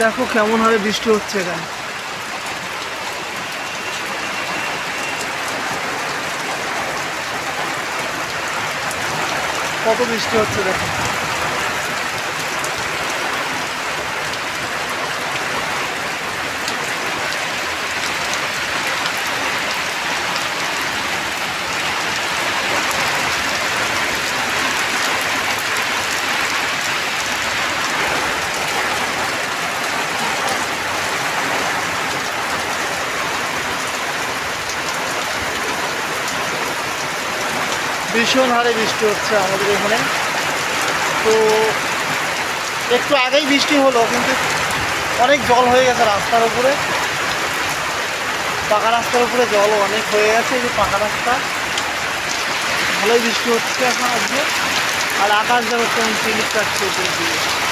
দেখো কেমন হারে বৃষ্টি হচ্ছে এখানে। কত বৃষ্টি হচ্ছে দেখো। ভীষণ হারে বৃষ্টি হচ্ছে আমাদের এখানে। তো একটু আগেই বৃষ্টি হলো, কিন্তু অনেক জল হয়ে গেছে রাস্তার উপরে। পাকা রাস্তার উপরে জল অনেক হয়ে গেছে। এই যে পাকা রাস্তা, ভালোই বৃষ্টি হচ্ছে এখন আজকে। আর আকাশ দেখো কেমন চিলিক কাটছে উপরের দিকে।